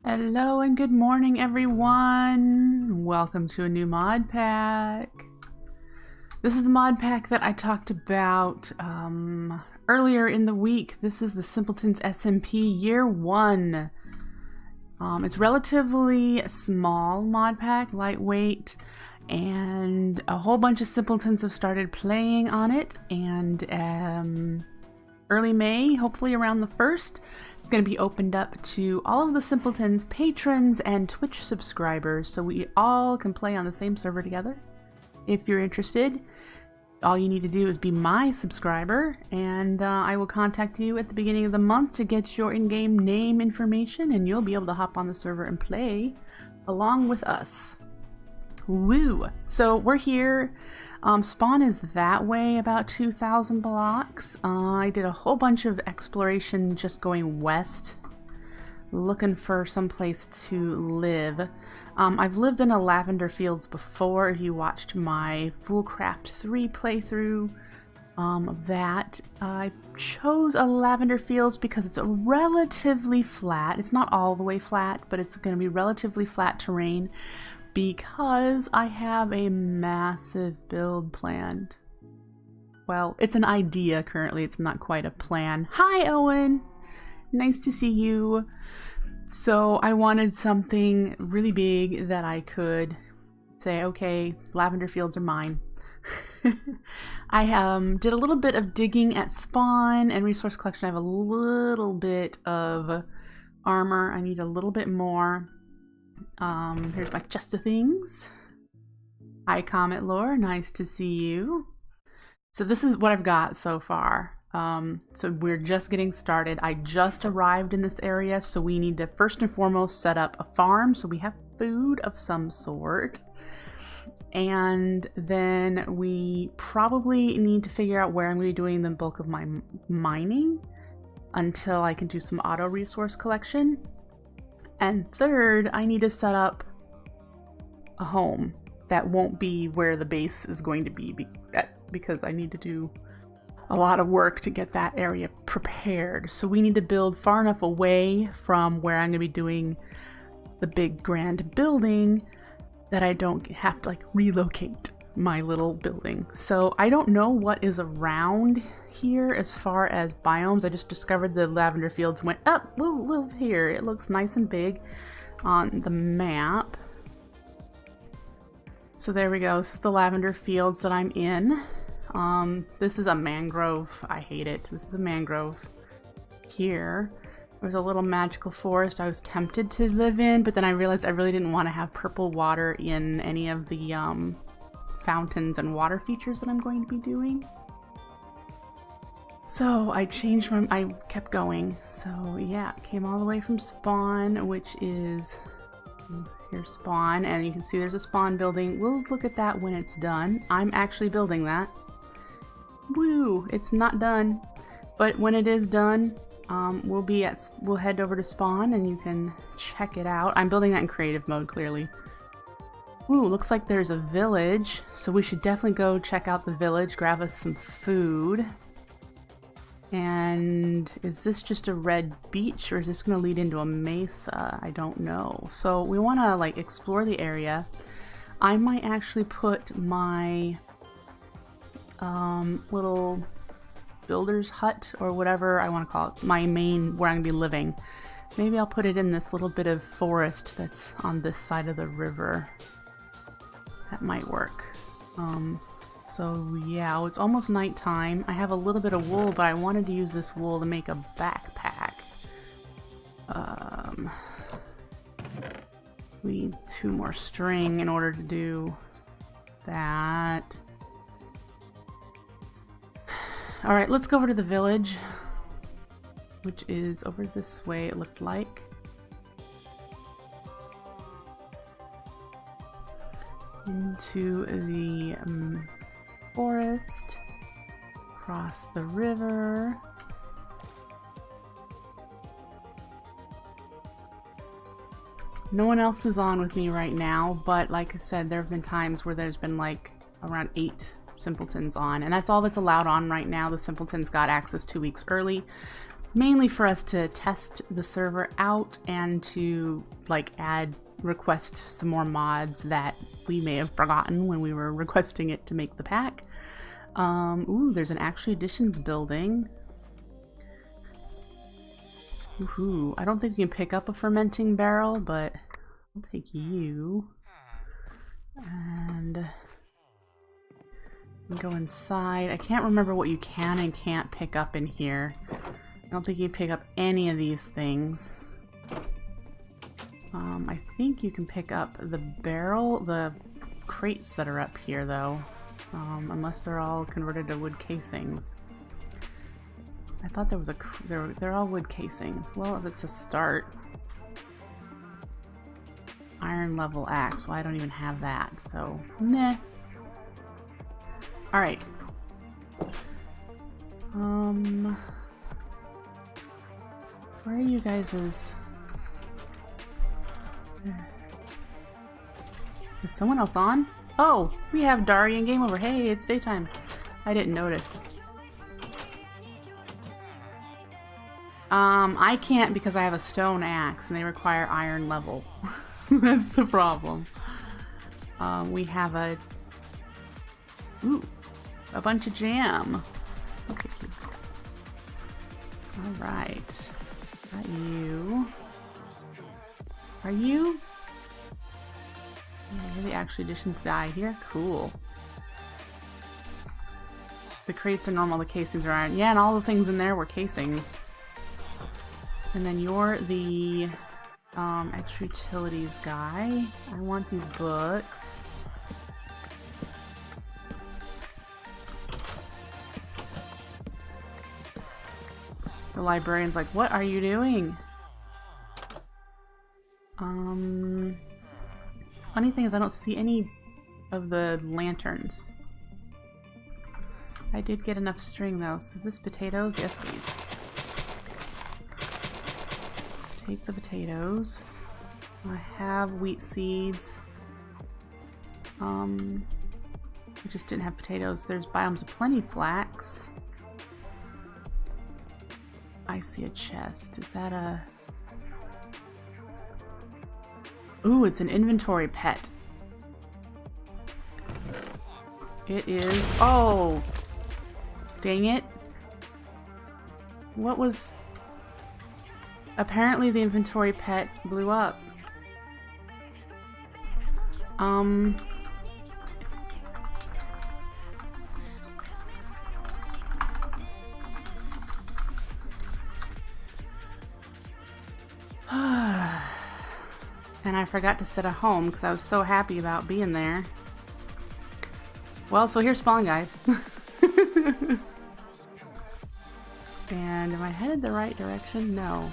Hello and good morning, everyone. Welcome to a new mod pack. This is the mod pack that I talked about earlier in the week. This is the Simpletons SMP Year 1. It's relatively small mod pack, lightweight, and a whole bunch of Simpletons have started playing on it, and early May, hopefully around the 1st, it's going to be opened up to all of the Simpletons patrons and Twitch subscribers, so we all can play on the same server together. If you're interested, all you need to do is be my subscriber, and I will contact you at the beginning of the month to get your in-game name information, and you'll be able to hop on the server and play along with us. Woo! So we're here. Spawn is that way, about 2,000 blocks. I did a whole bunch of exploration just going west, looking for some place to live. I've lived in a Lavender fields before. If you watched my Foolcraft 3 playthrough of that, I chose a Lavender fields because it's a relatively flat. It's not all the way flat, but it's going to be relatively flat terrain, because I have a massive build planned. Well, it's an idea currently, it's not quite a plan. Hi Owen! Nice to see you. So I wanted something really big that I could say, okay, Lavender fields are mine. I did a little bit of digging at spawn and resource collection. I have a little bit of armor. I need a little bit more. Here's my chest of things. Hi Comet Lore, nice to see you. So this is what I've got so far. So we're just getting started. I just arrived in this area, so we need to first and foremost set up a farm so we have food of some sort. And then we probably need to figure out where I'm going to be doing the bulk of my mining until I can do some auto resource collection. And third, I need to set up a home that won't be where the base is going to be because I need to do a lot of work to get that area prepared. So we need to build far enough away from where I'm going to be doing the big grand building that I don't have to like relocate my little building. So I don't know what is around here as far as biomes. I just discovered the Lavender fields, went up, we'll live here. It looks nice and big on the map. So there we go. This is the Lavender fields that I'm in. This is a mangrove. I hate it. This is a mangrove. Here there's a little magical forest I was tempted to live in, but then I realized I really didn't want to have purple water in any of the fountains and water features that I'm going to be doing. So I kept going. So yeah, came all the way from spawn, which is here's spawn, and you can see there's a spawn building. We'll look at that when it's done. I'm actually building that. Woo! It's not done, but when it is done, we'll head over to spawn and you can check it out. I'm building that in creative mode, clearly. Ooh, looks like there's a village, so we should definitely go check out the village, grab us some food. And is this just a red beach, or is this going to lead into a mesa? I don't know. So we want to like explore the area. I might actually put my little builder's hut, or whatever I want to call it, my main, where I'm going to be living. Maybe I'll put it in this little bit of forest that's on this side of the river. That might work. So yeah, it's almost nighttime. I have a little bit of wool, but I wanted to use this wool to make a backpack. We need 2 more string in order to do that. Alright, let's go over to the village, which is over this way, it looked like. Into the forest, across the river. No one else is on with me right now, but like I said, there have been times where there's been like around 8 Simpletons on, and that's all that's allowed on right now. The Simpletons got access 2 weeks early. mainly for us to test the server out and to like request some more mods that we may have forgotten when we were requesting it to make the pack. Ooh, there's an Actually Additions building. Ooh, I don't think you can pick up a fermenting barrel, but I'll take you. And go inside. I can't remember what you can and can't pick up in here. I don't think you can pick up any of these things. I think you can pick up the crates that are up here though, unless they're all converted to wood casings. I thought there was they're all wood casings. Well, that's a start. Iron level axe. Well, I don't even have that, so meh. Alright. Where are you guys'... Is someone else on? Oh! We have Dari in game over. Hey, it's daytime. I didn't notice. I can't because I have a stone axe and they require iron level. That's the problem. We have a bunch of jam. Okay. Alright. Got you. Are you? Yeah, really Actually Additions die here? Cool. The crates are normal, the casings are iron. Yeah, and all the things in there were casings. And then you're the extra utilities guy. I want these books. The librarian's like, what are you doing? Funny thing is I don't see any of the lanterns. I did get enough string though. So is this potatoes? Yes, please. Take the potatoes. I have wheat seeds. I just didn't have potatoes. There's Biomes of Plenty flax. I see a chest. Is that a... Ooh, it's an inventory pet. It is... Oh! Dang it. What was... Apparently the inventory pet blew up. And I forgot to set a home because I was so happy about being there. Well, so here's spawn, guys. And am I headed the right direction? No.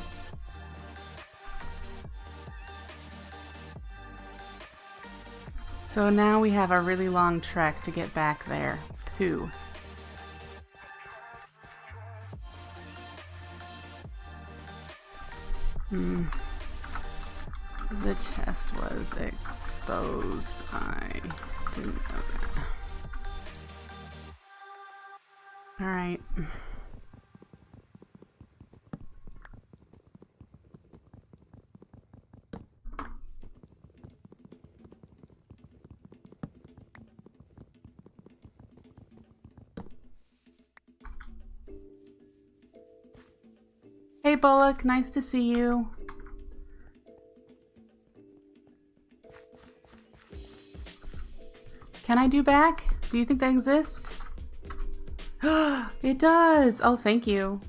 So now we have a really long trek to get back there. Pooh. The chest was exposed. I didn't know that. Alright. Hey Bullock, nice to see you. Can I do back? Do you think that exists? It does! Oh, thank you.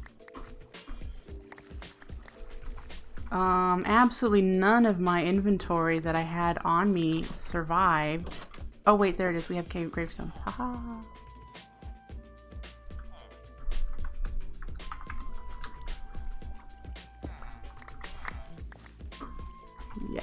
Absolutely none of my inventory that I had on me survived. Oh wait, there it is. We have gravestones. Haha. Yeah.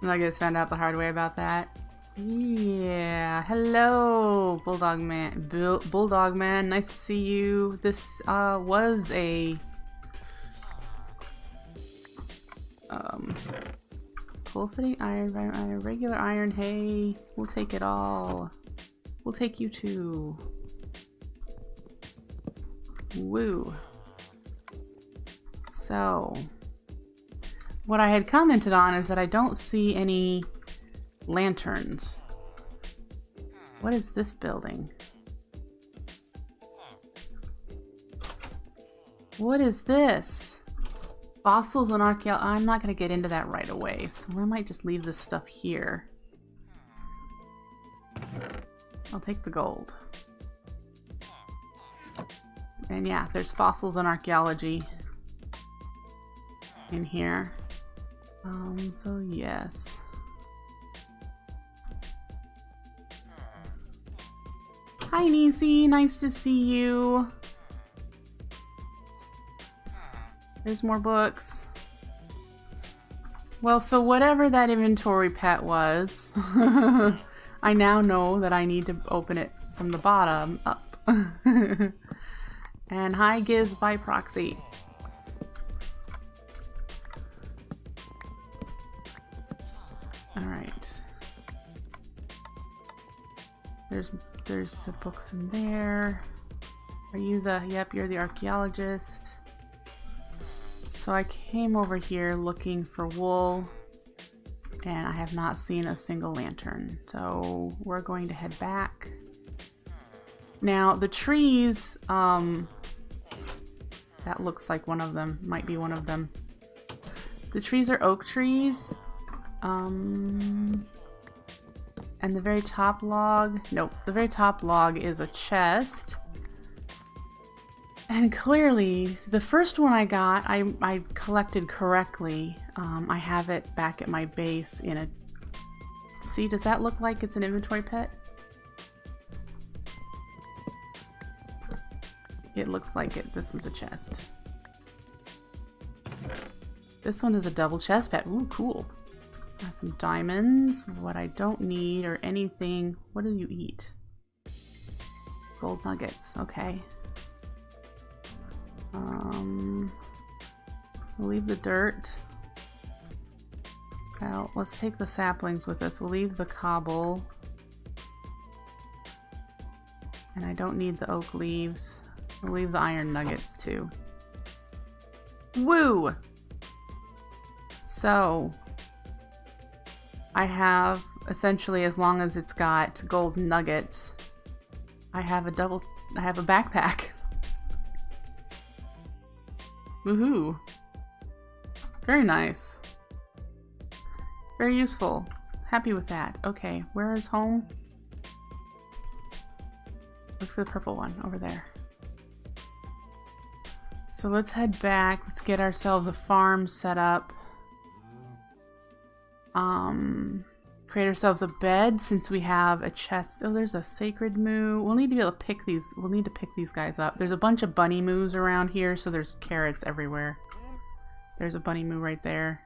I guess found out the hard way about that. Yeah. Hello, Bulldog Man. Bulldog Man, nice to see you. This was a pulsating iron, regular iron. Hey, we'll take it all. We'll take you too. Woo. So, what I had commented on is that I don't see any lanterns. What is this building? What is this? Fossils and archaeology. I'm not going to get into that right away, so I might just leave this stuff here. I'll take the gold. And yeah, there's fossils and archaeology in here. So yes. Hi Nisi, nice to see you. There's more books. Well, so whatever that inventory pet was, I now know that I need to open it from the bottom up. And hi Giz by proxy. Alright. There's the books in there. Are you the, yep, you're the archaeologist. So I came over here looking for wool, and I have not seen a single lantern. So we're going to head back. Now the trees, that looks like one of them, might be one of them. The trees are oak trees. And the very top log, nope, the very top log is a chest. And clearly, the first one I got, I collected correctly. I have it back at my base in a... See, does that look like it's an inventory pet? It looks like it. This one's a chest. This one is a double chest pet. Ooh, cool. Got some diamonds. What I don't need or anything... What do you eat? Gold nuggets. Okay. We'll leave the dirt. Well, let's take the saplings with us. We'll leave the cobble. And I don't need the oak leaves. We'll leave the iron nuggets too. Woo! So, I have, essentially, as long as it's got gold nuggets, I have a backpack. Woohoo! Very nice. Very useful. Happy with that. Okay, where is home? Look for the purple one over there. So let's head back. Let's get ourselves a farm set up. Create ourselves a bed since we have a chest. Oh, there's a sacred moo. We'll need to be able to pick these. We'll need to pick these guys up. There's a bunch of bunny moos around here, so there's carrots everywhere. There's a bunny moo right there.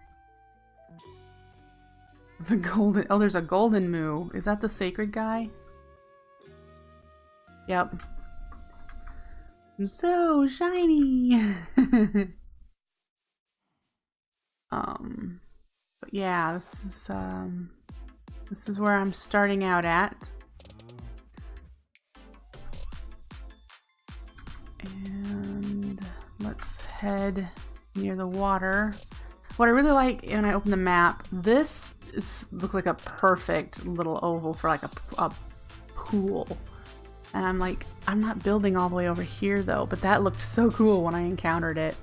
The golden. Oh, there's a golden moo. Is that the sacred guy? Yep. I'm so shiny. But yeah, this is where I'm starting out at. And let's head near the water. What I really like when I open the map, this looks like a perfect little oval for like a pool. And I'm like, I'm not building all the way over here though, but that looked so cool when I encountered it.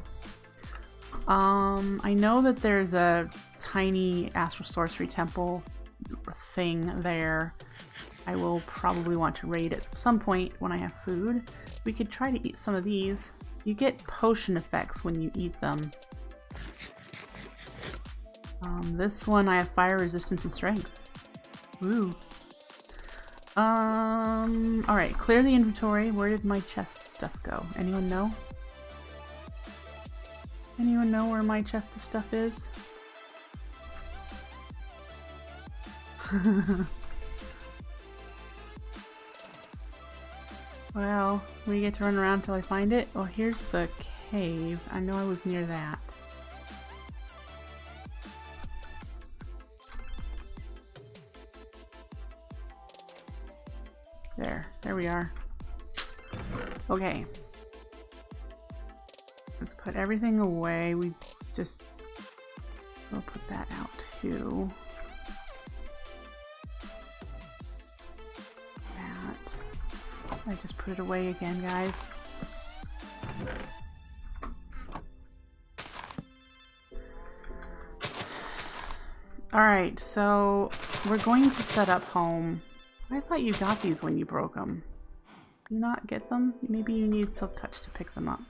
I know that there's a tiny astral sorcery temple thing there. I will probably want to raid at some point when I have food. We could try to eat some of these. You get potion effects when you eat them. This one I have fire resistance and strength. Woo. Alright, clear the inventory. Where did my chest stuff go? Anyone know? Anyone know where my chest of stuff is? Well, we get to run around till I find it. Oh, here's the cave. I know I was near that. There we are. Okay. Let's put everything away. We'll put that out too. That. I just put it away again, guys. Alright, so we're going to set up home. I thought you got these when you broke them. Do you not get them? Maybe you need Silk Touch to pick them up.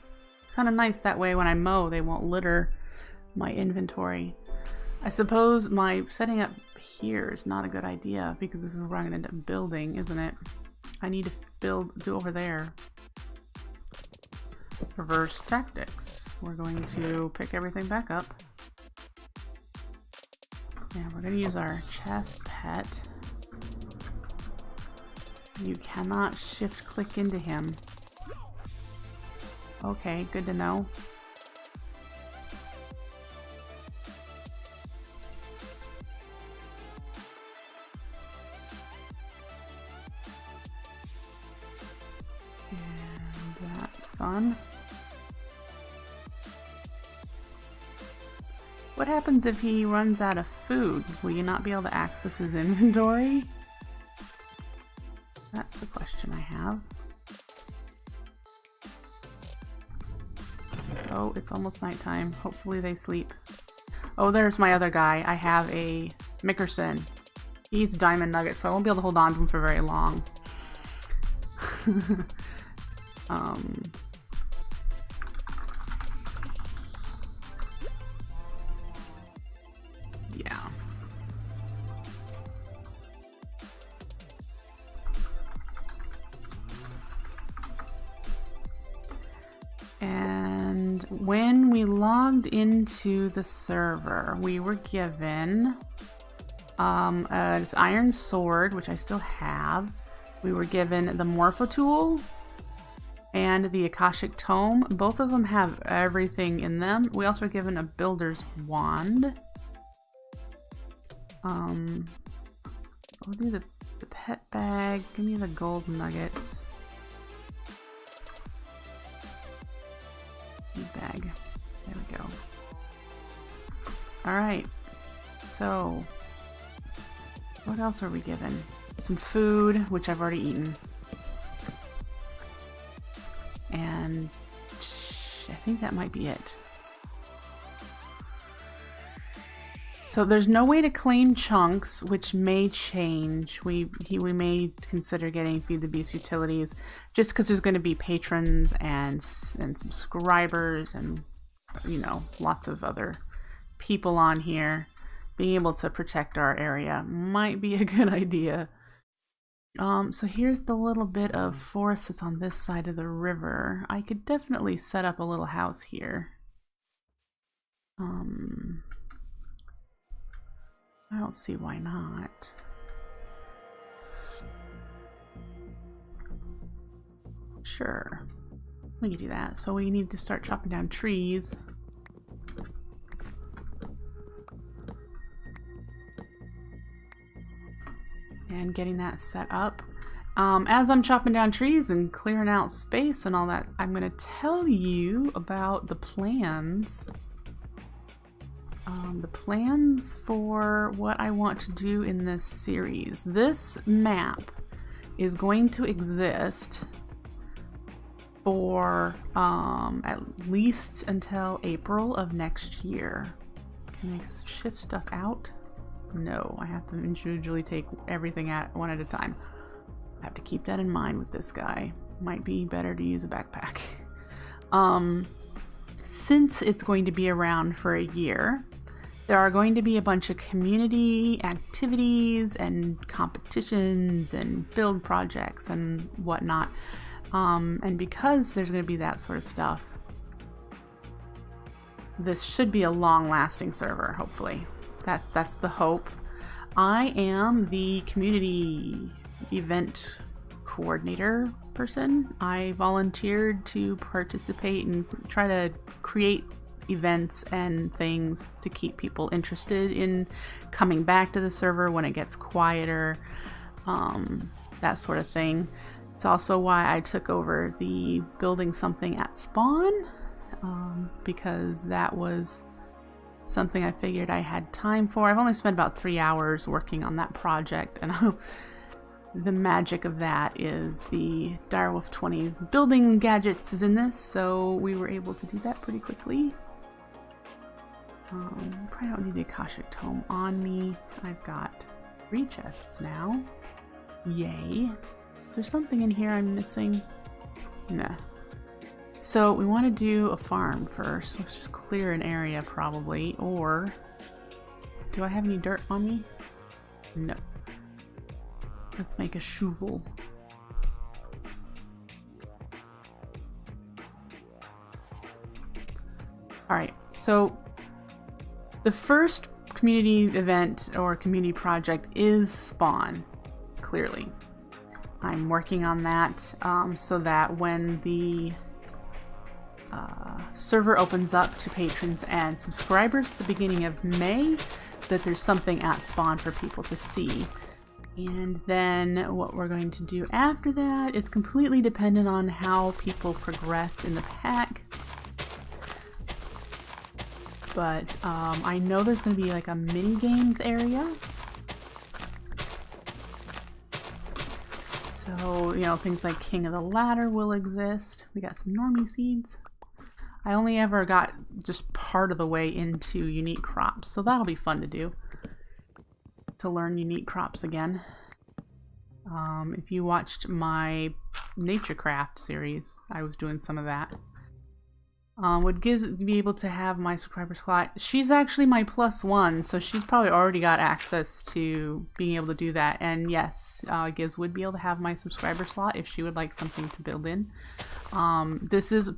It's kind of nice that way when I mow they won't litter my inventory. I suppose my setting up here is not a good idea because this is where I'm going to end up building, isn't it? I need to do over there. Reverse tactics. We're going to pick everything back up. Yeah, we're going to use our chest pet. You cannot shift click into him. Okay, good to know. And that's fun. What happens if he runs out of food? Will you not be able to access his inventory? That's the question I have. Oh, it's almost nighttime. Hopefully they sleep. Oh, there's my other guy. I have a Mickerson. He eats diamond nuggets, so I won't be able to hold on to him for very long. Yeah. And when we logged into the server, we were given this iron sword, which I still have. We were given the Morpho tool and the Akashic Tome. Both of them have everything in them. We also were given a builder's wand. I'll do the pet bag. Give me the gold nuggets. Bag. There we go. Alright. So, what else are we given? Some food, which I've already eaten. And I think that might be it. So there's no way to claim chunks, which may change. We may consider getting Feed the Beast utilities, just because there's going to be patrons and subscribers and, you know, lots of other people on here. Being able to protect our area might be a good idea. So here's the little bit of forest that's on this side of the river. I could definitely set up a little house here. I don't see why not. Sure, we can do that. So we need to start chopping down trees. And getting that set up. As I'm chopping down trees and clearing out space and all that, I'm going to tell you about the plans. The plans for what I want to do in this series. This map is going to exist for at least until April of next year. Can I shift stuff out? No, I have to individually take everything at one at a time. I have to keep that in mind with this guy. Might be better to use a backpack. Since it's going to be around for a year, there are going to be a bunch of community activities and competitions and build projects and whatnot. And because there's going to be that sort of stuff, this should be a long-lasting server, hopefully. That's the hope. I am the community event coordinator person. I volunteered to participate and try to create events and things to keep people interested in coming back to the server when it gets quieter, that sort of thing. It's also why I took over the building something at spawn, because that was something I figured I had time for. I've only spent about 3 hours working on that project, and the magic of that is the Direwolf 20's building gadgets is in this, so we were able to do that pretty quickly. Probably don't need the Akashic Tome on me. I've got 3 chests now. Yay. Is there something in here I'm missing? Nah. So we want to do a farm first. Let's just clear an area probably. Or do I have any dirt on me? No. Let's make a shovel. Alright, so the first community event or community project is spawn, clearly. I'm working on that so that when the server opens up to patrons and subscribers at the beginning of May, that there's something at spawn for people to see. And then what we're going to do after that is completely dependent on how people progress in the pack. But I know there's going to be like a mini games area. So, you know, things like King of the Ladder will exist. We got some normie seeds. I only ever got just part of the way into unique crops, so that'll be fun to do. To learn unique crops again. If you watched my NatureCraft series, I was doing some of that. Would Giz be able to have my subscriber slot? She's actually my +1, so she's probably already got access to being able to do that. And yes, Giz would be able to have my subscriber slot if she would like something to build in. This has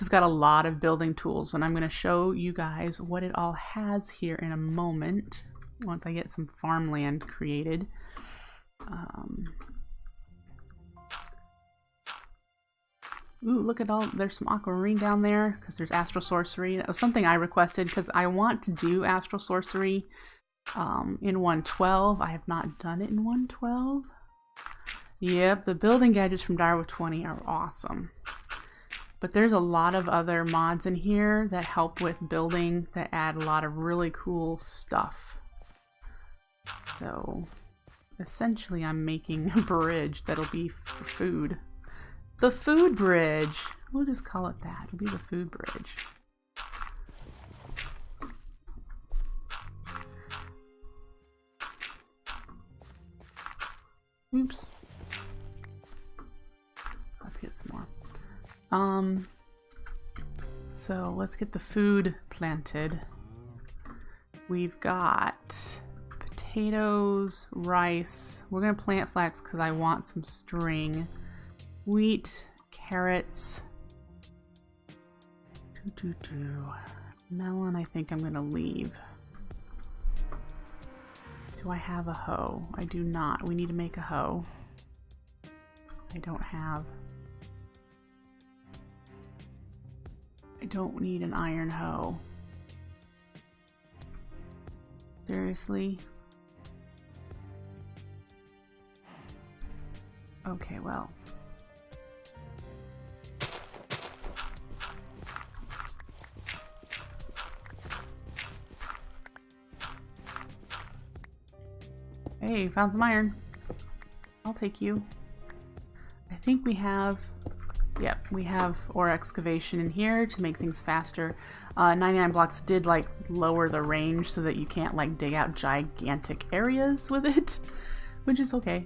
got a lot of building tools, and I'm going to show you guys what it all has here in a moment once I get some farmland created. Ooh, look at all, there's some aquamarine down there because there's astral sorcery. That was something I requested because I want to do astral sorcery in 1.12. I have not done it in 1.12. Yep, the building gadgets from Direwolf 20 are awesome. But there's a lot of other mods in here that help with building that add a lot of really cool stuff. So essentially I'm making a bridge that'll be for food. The food bridge! We'll just call it that. It'll be the food bridge. Oops. Let's get some more. So let's get the food planted. We've got potatoes, rice. We're gonna plant flax because I want some string. Wheat, carrots, melon I think I'm gonna leave. Do I have a hoe? I do not. We need to make a hoe. I don't need an iron hoe. Seriously? Okay, well. Hey, found some iron. I'll take you. I think we have, yep, we have ore excavation in here to make things faster. 99 blocks did like lower the range so that you can't like dig out gigantic areas with it, which is okay.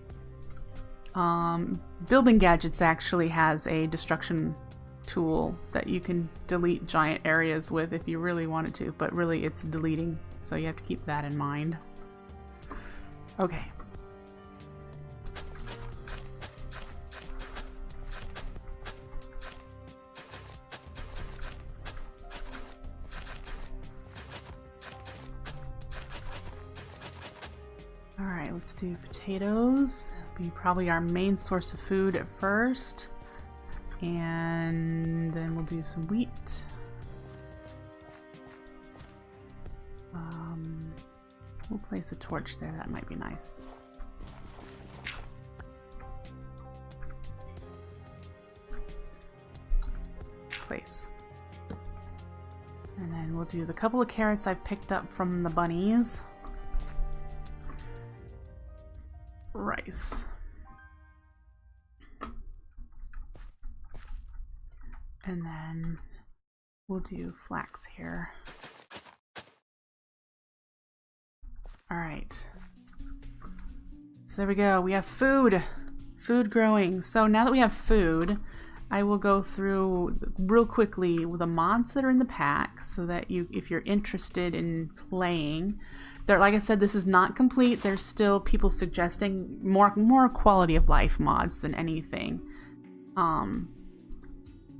Building gadgets actually has a destruction tool that you can delete giant areas with if you really wanted to, but really it's deleting, so you have to keep that in mind. Okay. All right, let's do potatoes. That'll be probably our main source of food at first. And then we'll do some wheat. We'll place a torch there, that might be nice. place. And then we'll do the couple of carrots I've picked up from the bunnies. Rice. And then we'll do flax here. All right. So there we go. We have food. Food growing. So now that we have food, I will go through real quickly the mods that are in the pack so that you, if you're interested in playing, there, like I said, this is not complete. There's still people suggesting more quality of life mods than anything.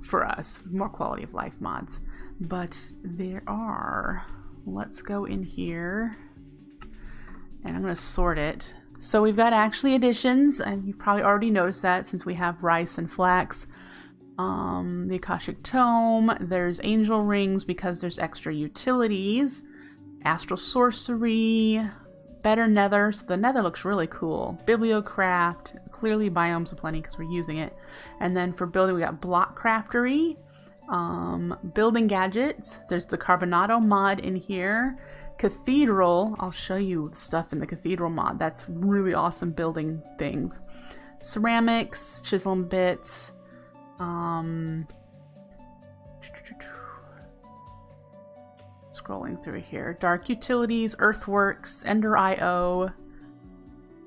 For us, more quality of life mods. But there are. Let's go in here, and I'm going to sort it. So we've got actually additions, and you've probably already noticed that since we have rice and flax. The Akashic Tome, there's angel rings because there's extra utilities, astral sorcery, better nether, so the nether looks really cool, bibliocraft, clearly biomes of plenty because we're using it, and then for building we got block craftery, building gadgets, there's the Carbonato mod in here, cathedral, I'll show you the stuff in the cathedral mod, that's really awesome building things, ceramics, chisel and bits, scrolling through here, dark utilities, earthworks, ender IO,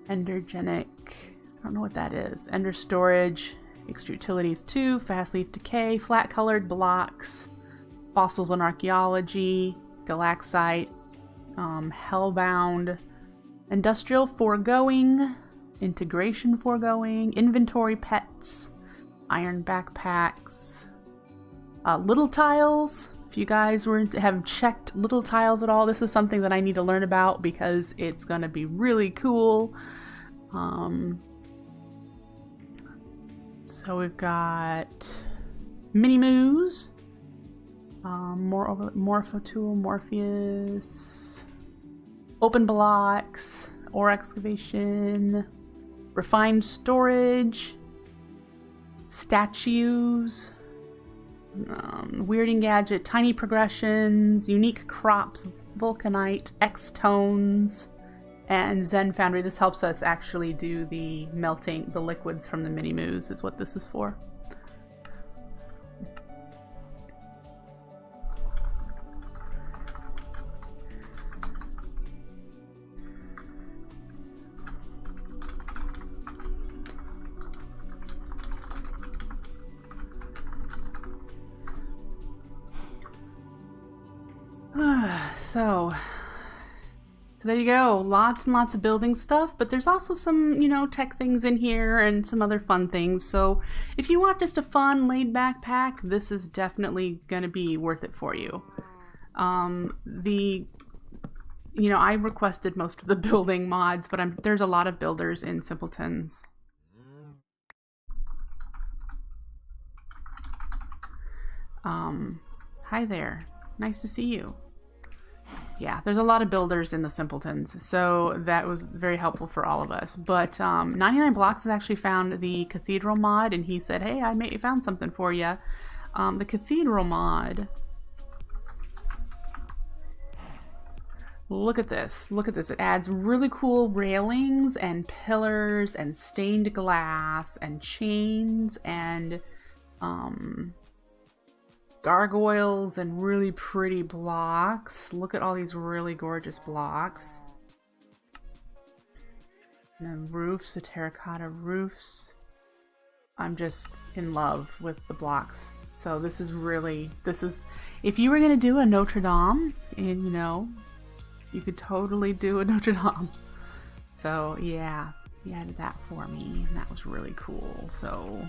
endergenic, I don't know what that is, ender storage, extra utilities 2, fast leaf decay, flat colored blocks, fossils and archaeology, galaxite, hellbound, industrial foregoing, integration foregoing, inventory pets, iron backpacks, little tiles. If you guys have checked little tiles at all, this is something that I need to learn about because it's going to be really cool. So we've got Mini-Moos, Morpho Tool, Morpheus, open blocks, ore excavation, refined storage, statues, weirding gadget, tiny progressions, unique crops, vulcanite, X-tones, and Zen Foundry. This helps us actually do the melting, the liquids from the Mini-Moos is what this is for. So there you go. Lots and lots of building stuff, but there's also some, tech things in here and some other fun things. So if you want just a fun, laid-back pack, this is definitely going to be worth it for you. I requested most of the building mods, but there's a lot of builders in Simpletons. Hi there. Nice to see you. Yeah, there's a lot of builders in the Simpletons, so that was very helpful for all of us. But 99 Blocks has actually found the Cathedral mod, and he said, hey, I found something for you. The Cathedral mod, look at this. Look at this. It adds really cool railings and pillars and stained glass and chains and gargoyles and really pretty blocks. Look at all these really gorgeous blocks. And then roofs, the terracotta roofs. I'm just in love with the blocks. So this is, if you were going to do a Notre Dame, and you could totally do a Notre Dame. So yeah, he added that for me, and that was really cool. So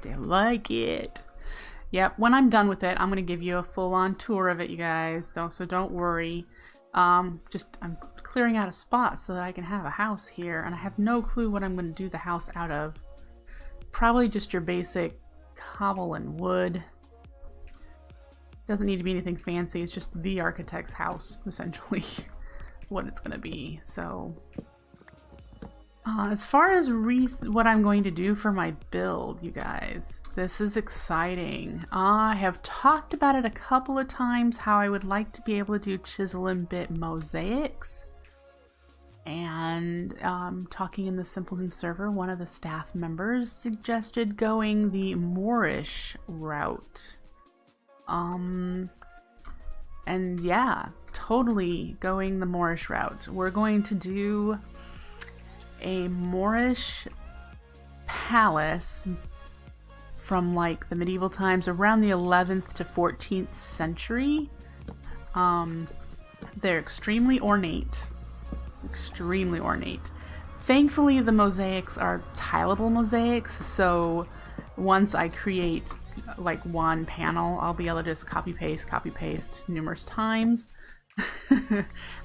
they like it. Yep, when I'm done with it, I'm going to give you a full-on tour of it, you guys. So don't worry. I'm clearing out a spot so that I can have a house here, and I have no clue what I'm going to do the house out of. Probably just your basic cobble and wood. Doesn't need to be anything fancy. It's just the architect's house, essentially, what it's gonna be. So, as far as what I'm going to do for my build, you guys, this is exciting. I have talked about it a couple of times, how I would like to be able to do chisel and bit mosaics. And talking in the Simpleton server, one of the staff members suggested going the Moorish route. And yeah, totally going the Moorish route. We're going to do a Moorish palace from like the medieval times, around the 11th to 14th century. They're extremely ornate. Extremely ornate. Thankfully, the mosaics are tileable mosaics, so once I create like one panel, I'll be able to just copy paste numerous times.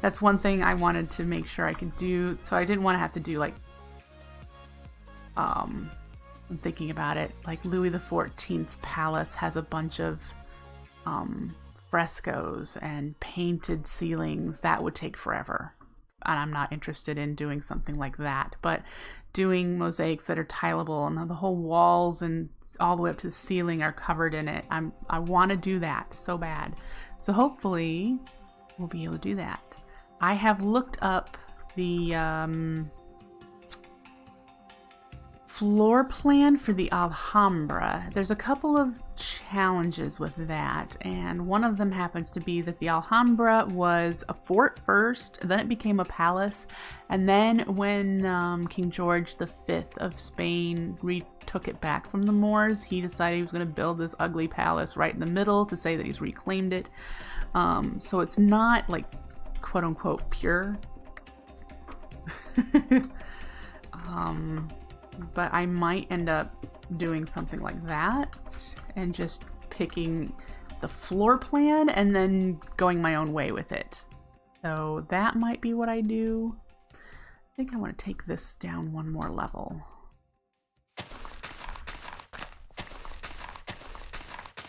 That's one thing I wanted to make sure I could do, so I didn't want to have to do like I'm thinking about it, like Louis XIV's palace has a bunch of frescoes and painted ceilings. That would take forever, and I'm not interested in doing something like that. But doing mosaics that are tileable and the whole walls and all the way up to the ceiling are covered in it, I want to do that so bad. So hopefully we'll be able to do that. I have looked up the floor plan for the Alhambra. There's a couple of challenges with that, and one of them happens to be that the Alhambra was a fort first, then it became a palace, and then when King George V of Spain retook it back from the Moors, he decided he was going to build this ugly palace right in the middle to say that he's reclaimed it. So it's not like quote-unquote pure. But I might end up doing something like that and just picking the floor plan and then going my own way with it. So that might be what I do. I think I want to take this down one more level.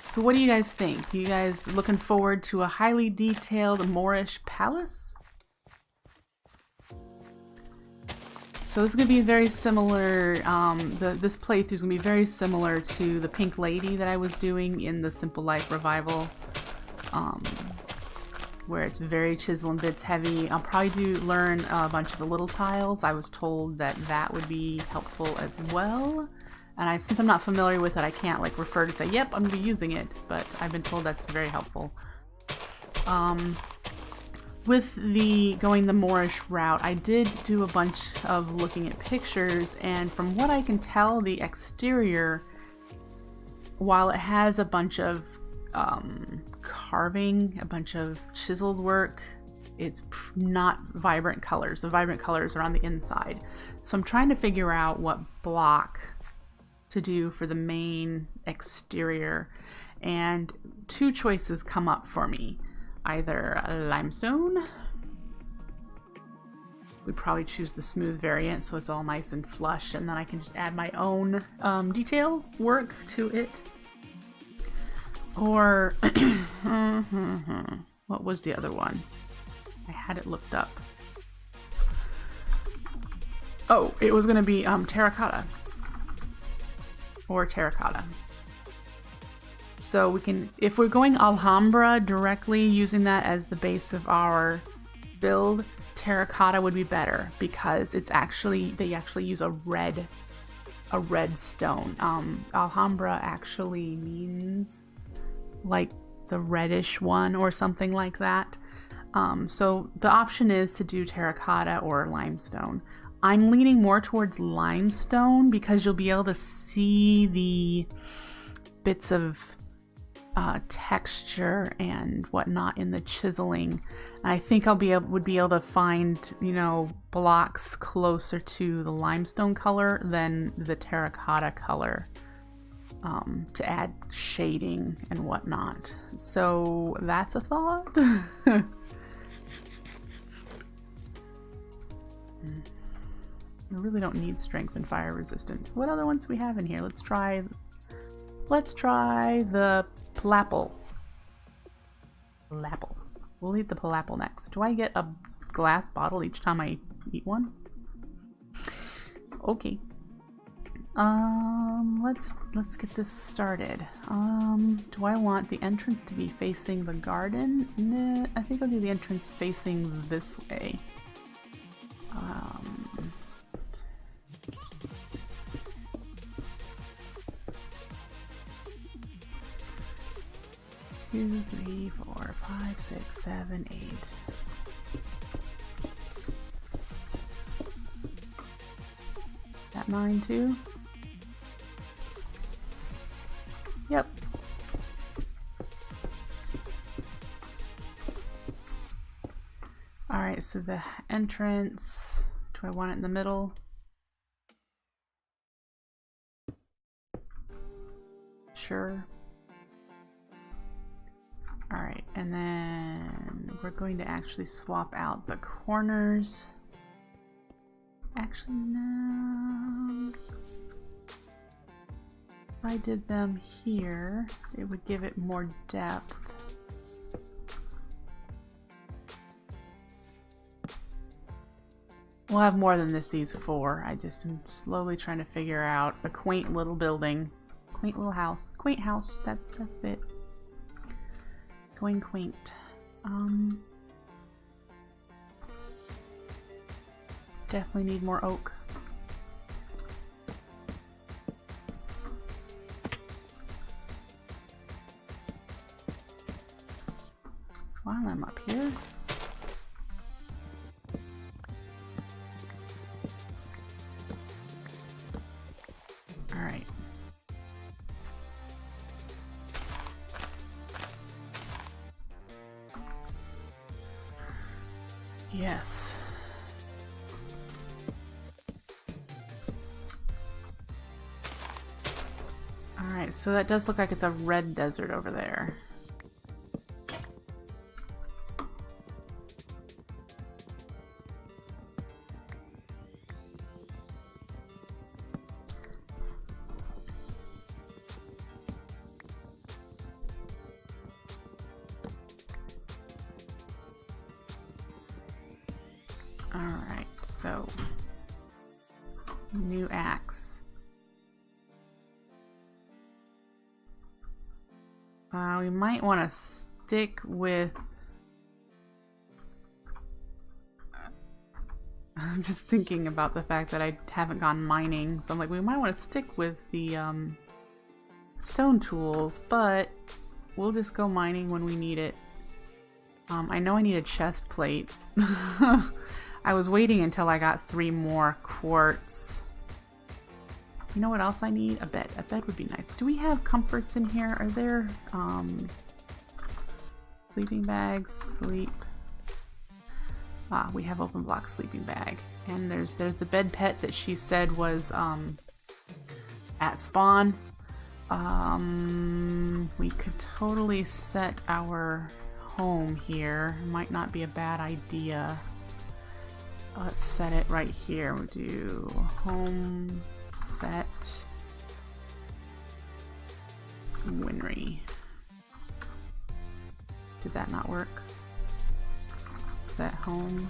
So what do you guys think? You guys looking forward to a highly detailed Moorish palace? So this is going to be very similar, this playthrough is going to be very similar to the Pink Lady that I was doing in the Simple Life Revival, where it's very chisel and bits heavy. I'll probably learn a bunch of the little tiles. I was told that that would be helpful as well. And since I'm not familiar with it, I can't like refer to say, yep, I'm going to be using it, but I've been told that's very helpful. With going the Moorish route, I did do a bunch of looking at pictures, and from what I can tell, the exterior, while it has a bunch of carving, a bunch of chiseled work, it's not vibrant colors. The vibrant colors are on the inside. So I'm trying to figure out what block to do for the main exterior, and two choices come up for me. Either limestone, we'd probably choose the smooth variant so it's all nice and flush, and then I can just add my own detail work to it. Or what was the other one? I had it looked up. Oh, it was going to be terracotta. Or terracotta. So we can, if we're going Alhambra directly, using that as the base of our build, terracotta would be better because it's actually, they actually use a red stone. Alhambra actually means like the reddish one or something like that. So the option is to do terracotta or limestone. I'm leaning more towards limestone because you'll be able to see the bits of texture and whatnot in the chiseling. And I think would be able to find, you know, blocks closer to the limestone color than the terracotta color to add shading and whatnot. So that's a thought. I really don't need strength and fire resistance. What other ones do we have in here? Let's try the Plapple. Palapple. We'll eat the palapple next. Do I get a glass bottle each time I eat one? Okay. Let's get this started. Do I want the entrance to be facing the garden? Nah, I think I'll do the entrance facing this way. 2, 3, 4, 5, 6, 7, 8. That 9 too? Yep. Alright, so the entrance, do I want it in the middle? Sure. Alright, and then we're going to actually swap out the corners. Actually, no. If I did them here, it would give it more depth. We'll have more than these 4. I just am slowly trying to figure out a quaint little building. Quaint little house. Quaint house, that's it. Going quaint. Definitely need more oak. While I'm up here. All right. Yes. Alright, so that does look like it's a red desert over there. Alright, so new axe. We might want to stick with... I'm just thinking about the fact that I haven't gone mining, so I'm like, we might want to stick with the stone tools, but we'll just go mining when we need it. I know I need a chest plate. I was waiting until I got 3 more quartz. You know what else I need? A bed. A bed would be nice. Do we have comforts in here? Are there sleeping bags? Sleep. Ah, we have open block sleeping bag. And there's the bed pet that she said was at spawn. We could totally set our home here. Might not be a bad idea. Let's set it right here. We'll do home set WINRY. Did that not work? Set home.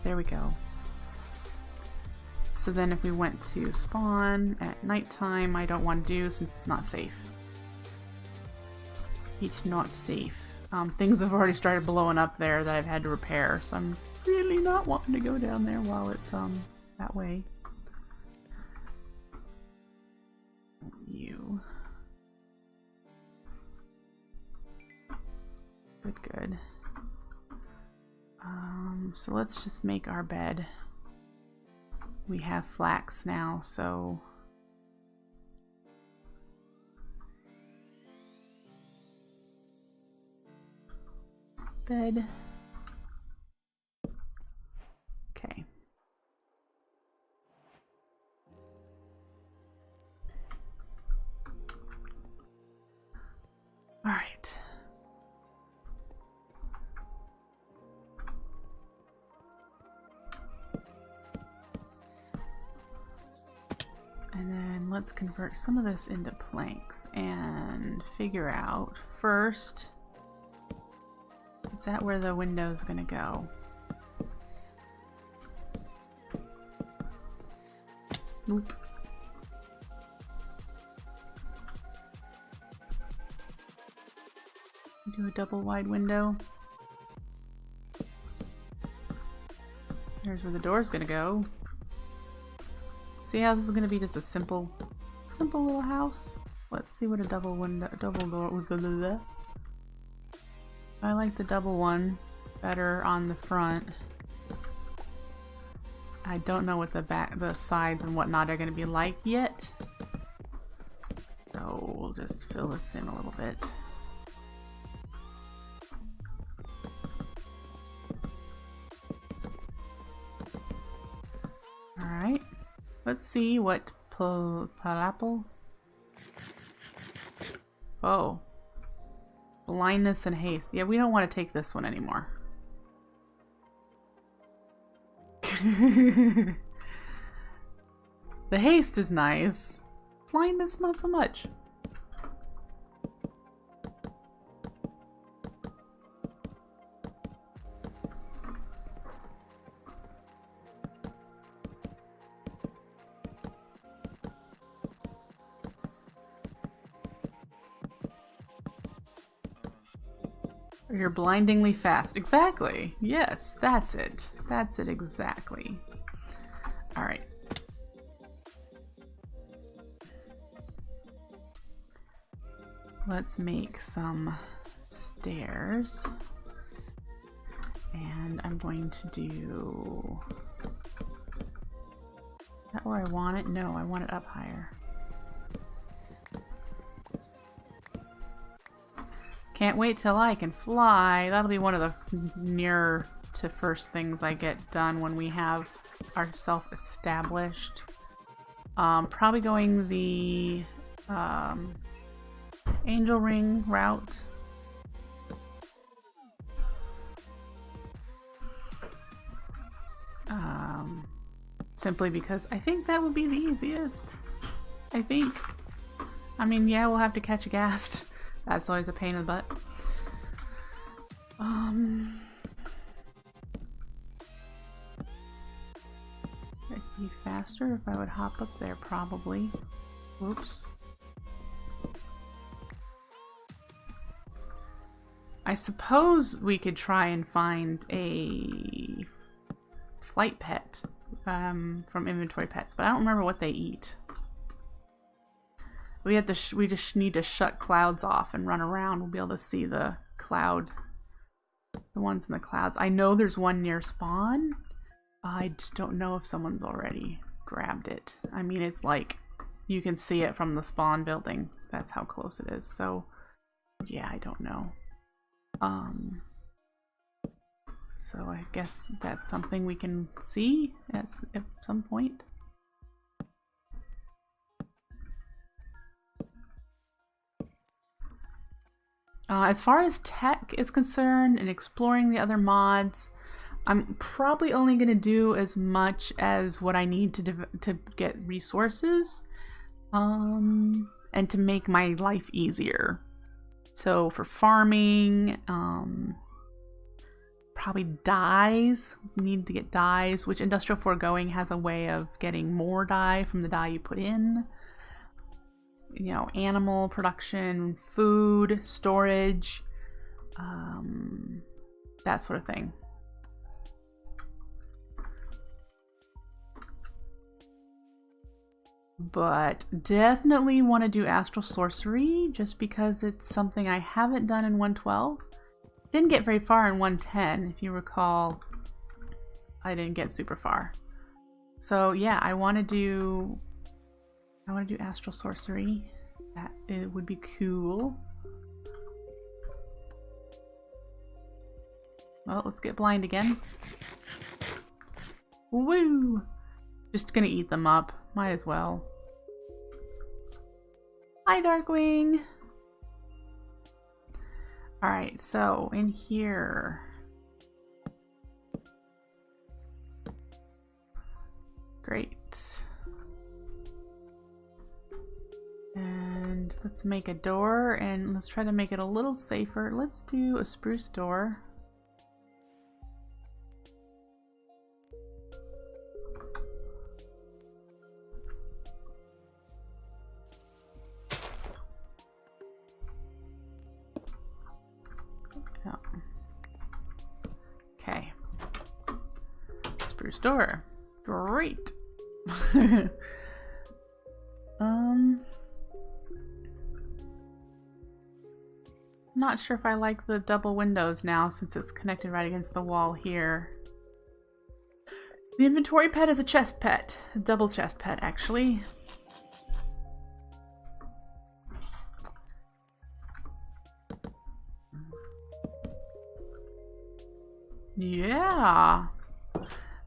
There we go. So then if we went to spawn at nighttime, I don't want to do since it's not safe. It's not safe. Things have already started blowing up there that I've had to repair, so I'm really not wanting to go down there while it's that way. You. Good. So let's just make our bed. We have flax now, so bed. Okay. All right. And then let's convert some of this into planks and figure out first, is that where the window's gonna go? Nope. Do a double wide window. There's where the door's gonna go. See how this is gonna be just a simple little house? Let's see what a double door with the. I like the double one better on the front. I don't know what the sides and whatnot are gonna be like yet. So we'll just fill this in a little bit. Alright, let's see what pineapple. Oh, blindness and haste. Yeah, we don't want to take this one anymore. The haste is nice. Blindness, not so much. You're blindingly fast. Exactly. Yes, that's it. That's it exactly. Alright. Let's make some stairs. And I'm going to do... Is that where I want it? No, I want it up higher. Can't wait till I can fly. That'll be one of the nearer to first things I get done when we have ourselves established. Probably going the angel ring route. Simply because I think that would be the easiest. I think. I mean, yeah, we'll have to catch a ghast. That's always a pain in the butt. It'd be faster if I would hop up there, probably. Whoops. I suppose we could try and find a flight pet from inventory pets, but I don't remember what they eat. We just need to shut clouds off and run around. We'll be able to see the ones in the clouds. I know there's one near spawn. I just don't know if someone's already grabbed it. I mean, it's like you can see it from the spawn building. That's how close it is. So yeah, I don't know. So I guess that's something we can see at some point. As far as tech is concerned and exploring the other mods, I'm probably only going to do as much as what I need to get resources and to make my life easier. So for farming, probably dyes. We need to get dyes, which Industrial Foregoing has a way of getting more dye from the dye you put in. You know, animal production, food, storage, that sort of thing. But definitely want to do astral sorcery just because it's something I haven't done in 1.12. Didn't get very far in 1.10, if you recall. I didn't get super far. So yeah, I want to do astral sorcery. That it would be cool. Well, let's get blind again. Woo! Just gonna eat them up. Might as well. Hi, Darkwing! Alright, so in here. Great. Let's make a door and let's try to make it a little safer. Let's do a spruce door. Oh. Okay. Spruce door. Great. Not sure if I like the double windows now since it's connected right against the wall here. The inventory pet is a chest pet. A double chest pet, actually. Yeah.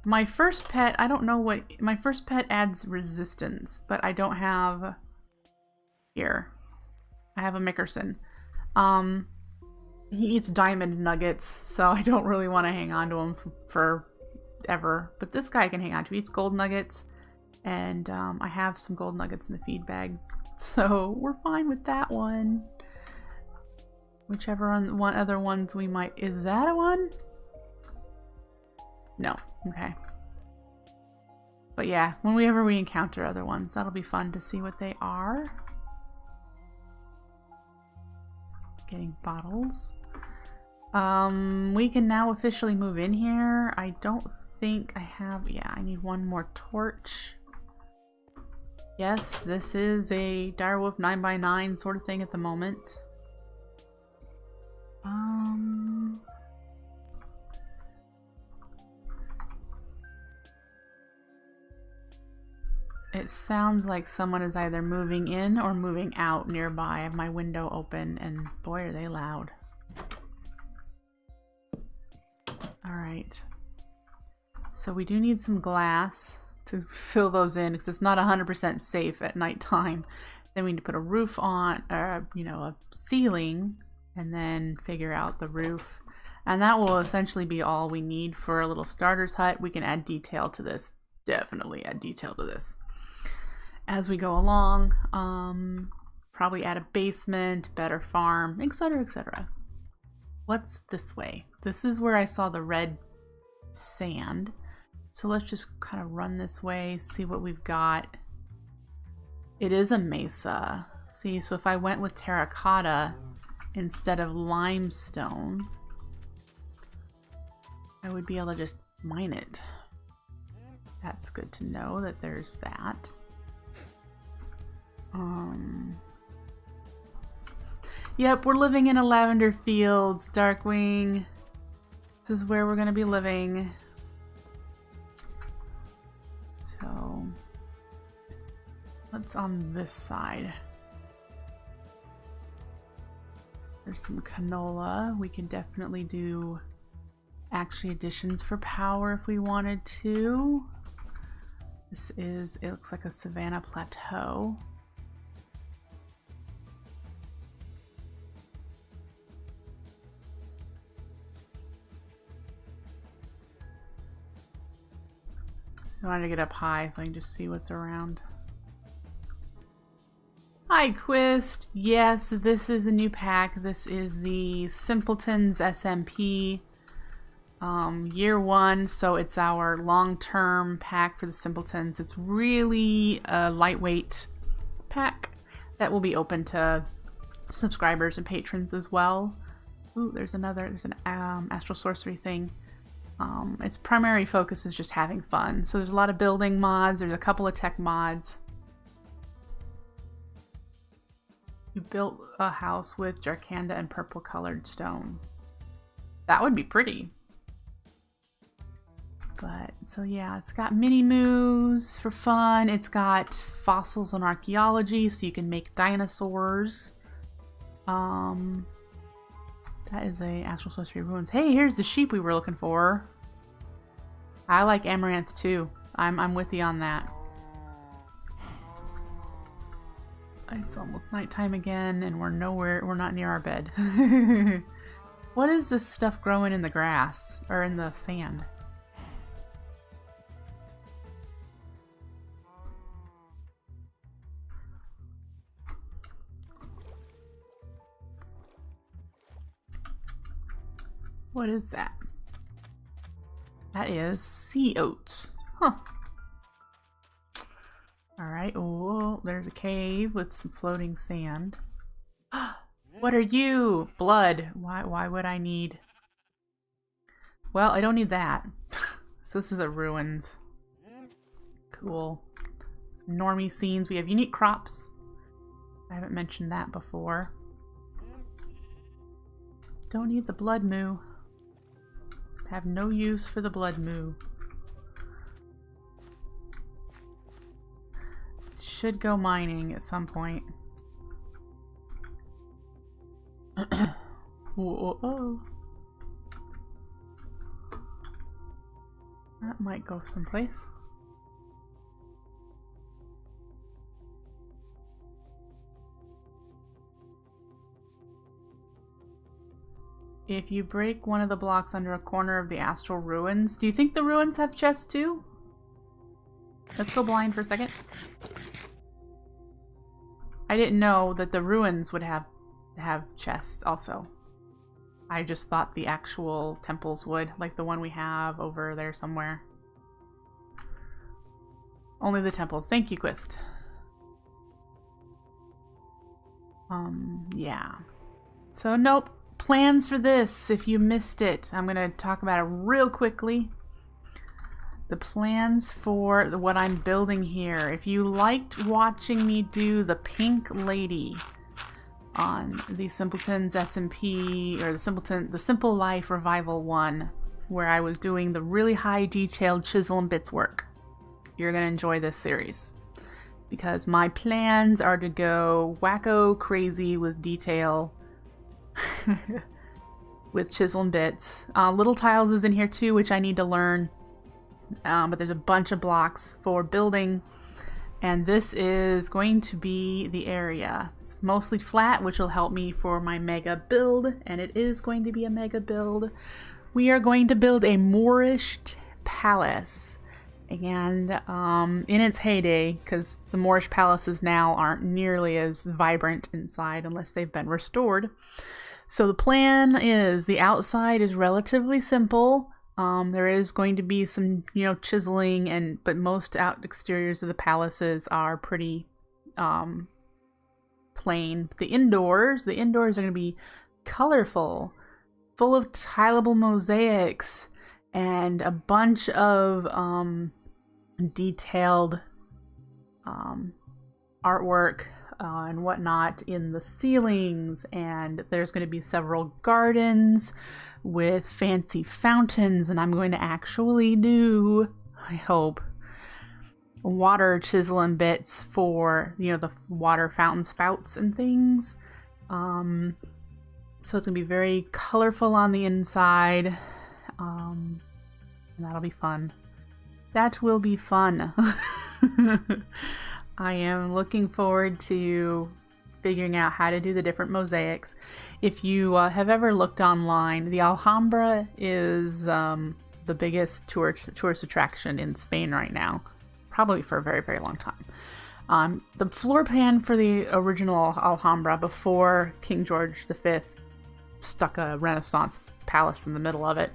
My first pet, I don't know what... My first pet adds resistance, but I don't have... Here. I have a Mickerson. He eats diamond nuggets, so I don't really want to hang on to him forever. But this guy I can hang on to. He eats gold nuggets, and I have some gold nuggets in the feed bag. So we're fine with that one. Whichever one other ones we might... Is that a one? No. Okay. But yeah, whenever we encounter other ones, that'll be fun to see what they are. Getting bottles. We can now officially move in here. I don't think I have... Yeah, I need one more torch. Yes, this is a direwolf 9x9 sort of thing at the moment. It sounds like someone is either moving in or moving out nearby. I have my window open and boy are they loud. Alright. So we do need some glass to fill those in because it's not 100% safe at nighttime. Then we need to put a roof on, you know, a ceiling, and then figure out the roof. And that will essentially be all we need for a little starter's hut. We can add detail to this. Definitely add detail to this as we go along. Probably add a basement, better farm, etc., etc. What's this way? This is where I saw the red sand. So let's just kind of run this way, see what we've got. It is a mesa. See, so if I went with terracotta instead of limestone, I would be able to just mine it. That's good to know that there's that. Yep, we're living in a lavender fields, Darkwing. This is where we're gonna be living. So, what's on this side? There's some canola. We can definitely do actually additions for power if we wanted to. This is, it looks like a savanna plateau. I wanted to get up high so I can just see what's around. Hi, Quist. Yes, this is a new pack. This is the Simpletons SMP. Year 1, so it's our long-term pack for the Simpletons. It's really a lightweight pack that will be open to subscribers and patrons as well. Ooh, there's an astral sorcery thing. Its primary focus is just having fun. So there's a lot of building mods, there's a couple of tech mods. You built a house with Jarkanda and purple colored stone. That would be pretty. But, so yeah, it's got Mini-Moos for fun. It's got fossils and archaeology, so you can make dinosaurs. That is a Astral Sorcery Ruins. Hey, here's the sheep we were looking for. I like Amaranth too. I'm with you on that. It's almost nighttime again, and we're not near our bed. What is this stuff growing in the grass? Or in the sand? What is that? That is sea oats. Huh. Alright, oh, there's a cave with some floating sand. What are you? Blood. Why would I need... Well, I don't need that. So this is a ruins. Cool. Some normie scenes. We have unique crops. I haven't mentioned that before. Don't need the blood moo. Have no use for the blood moo. Should go mining at some point. Whoa. That might go someplace. If you break one of the blocks under a corner of the astral ruins, do you think the ruins have chests too? Let's go blind for a second. I didn't know that the ruins would have chests also. I just thought the actual temples would, like the one we have over there somewhere. Only the temples. Thank you, Quist. Yeah. So, nope. Plans for this, if you missed it. I'm going to talk about it real quickly. The plans for what I'm building here. If you liked watching me do the pink lady on the Simpletons SMP, or the Simple Life Revival 1, where I was doing the really high detailed chisel and bits work, you're going to enjoy this series. Because my plans are to go wacko crazy with detail with chisel and bits. Little tiles is in here too, which I need to learn. But there's a bunch of blocks for building. And this is going to be the area. It's mostly flat, which will help me for my mega build. And it is going to be a mega build. We are going to build a Moorish palace. And in its heyday, because the Moorish palaces now aren't nearly as vibrant inside unless they've been restored. So the plan is the outside is relatively simple. There is going to be some, chiseling, but most exteriors of the palaces are pretty plain. The indoors are going to be colorful, full of tileable mosaics, and a bunch of detailed artwork and whatnot in the ceilings, and there's going to be several gardens with fancy fountains, and I'm going to actually do, I hope, water chisel and bits for, the water fountain spouts and things. So it's going to be very colorful on the inside, and that'll be fun. That will be fun. I am looking forward to figuring out how to do the different mosaics. If you have ever looked online, the Alhambra is the biggest tourist attraction in Spain right now, probably for a very, very long time. The floor plan for the original Alhambra before King George V stuck a Renaissance palace in the middle of it,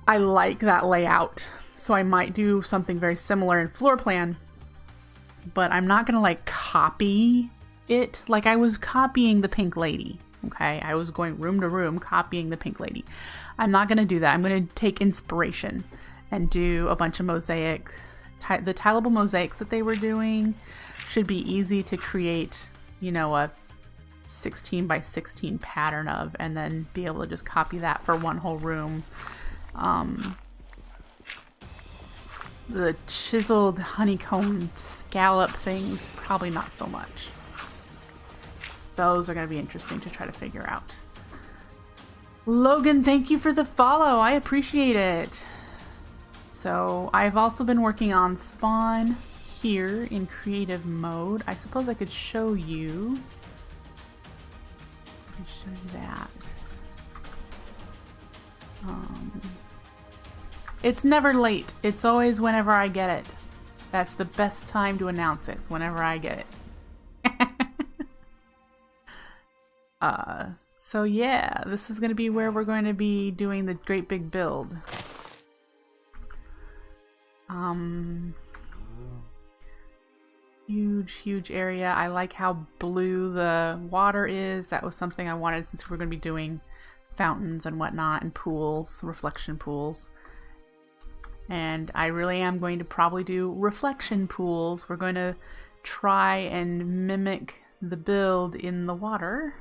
I like that layout, so I might do something very similar in floor plan, but I'm not gonna copy it like I was copying the Pink Lady. Okay, I was going room to room copying the Pink Lady. I'm not gonna do that. I'm gonna take inspiration and do a bunch of mosaic. The tileable mosaics that they were doing should be easy to create, a 16 by 16 pattern of, and then be able to just copy that for one whole room. The chiseled honeycomb scallop things, probably not so much. Those are going to be interesting to try to figure out. Logan, thank you for the follow. I appreciate it. So I've also been working on Spawn here in creative mode. I suppose I could show you. Let me show you that. It's never late. It's always whenever I get it. That's the best time to announce it. It's whenever I get it. So yeah, this is going to be where we're going to be doing the great big build. Huge area. I like how blue the water is. That was something I wanted since we're going to be doing fountains and whatnot and pools, reflection pools. And I really am going to probably do reflection pools. We're going to try and mimic the build in the water.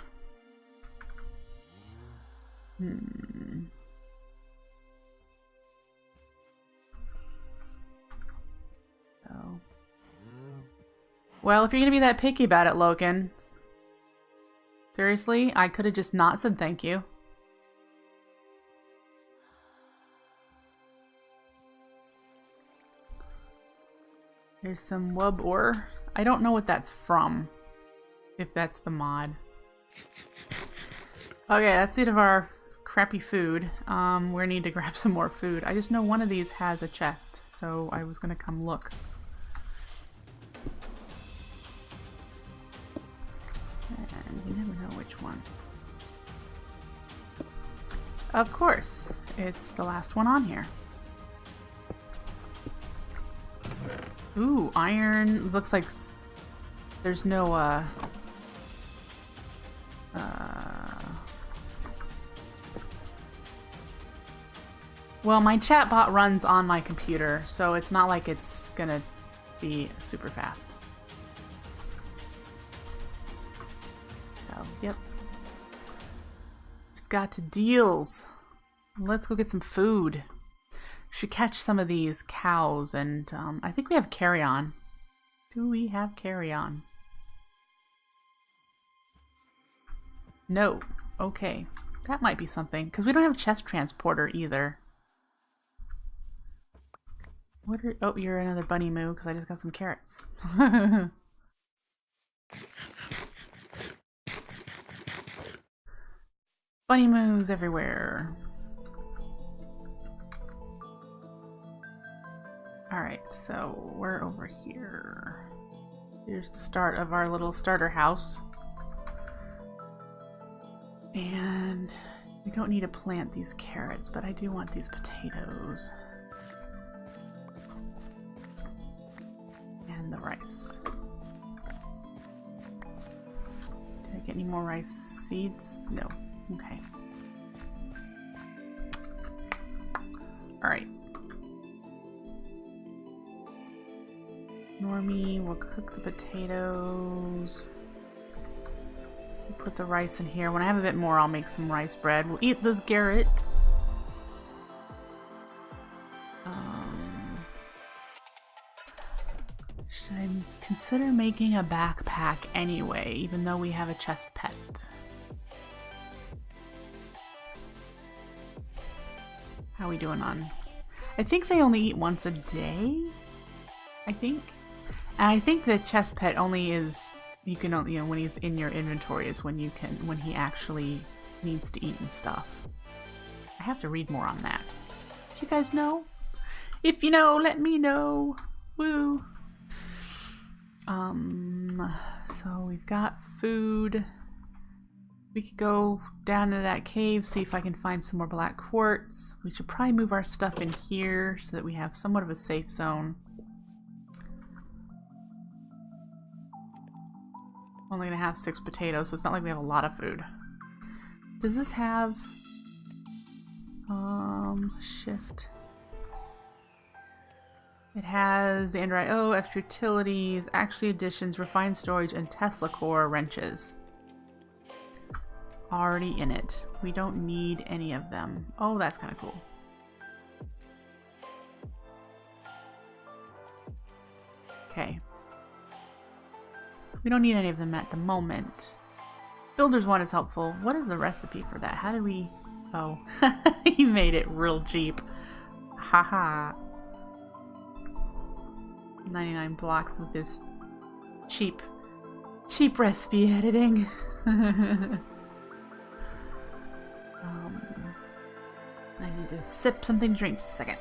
So. Well, if you're going to be that picky about it, Loken. Seriously? I could have just not said thank you. There's some wub ore. I don't know what that's from. If that's the mod. Okay, that's the end of our crappy food. We need to grab some more food. I just know one of these has a chest, so I was gonna come look. And you never know which one. Of course, it's the last one on here. Ooh, iron. Looks like there's no, well, my chatbot runs on my computer, so it's not like it's gonna be super fast. So, yep. Just got to deals. Let's go get some food. Should catch some of these cows, and I think we have carry-on. Do we have carry-on? No. Okay. That might be something, because we don't have a chest transporter either. What are... Oh, you're another bunny moo, because I just got some carrots. Bunny moos everywhere. Alright, so we're over here. Here's the start of our little starter house. And we don't need to plant these carrots, but I do want these potatoes. And the rice. Did I get any more rice seeds? No. Okay. Alright. Normie will cook the potatoes. We'll put the rice in here. When I have a bit more, I'll make some rice bread. We'll eat this Garrett. Should I consider making a backpack anyway, even though we have a chest pet? How are we doing on? I think they only eat once a day. I think. And I think the chest pet only is, you can only, when he's in your inventory is when you can, when he actually needs to eat and stuff. I have to read more on that. Do you guys know? If you know, let me know. Woo. So we've got food. We could go down to that cave, see if I can find some more black quartz. We should probably move our stuff in here so that we have somewhat of a safe zone. Only gonna have 6 potatoes, so it's not like we have a lot of food. Does this have shift? It has the Android extra utilities, actually additions, refined storage, and Tesla core wrenches. Already in it. We don't need any of them. Oh, that's kind of cool. Okay. We don't need any of them at the moment. Builder's one is helpful. What is the recipe for that? How do we... Oh. You made it real cheap. Haha. 99 blocks with this cheap recipe editing. I need to sip something to drink just a second.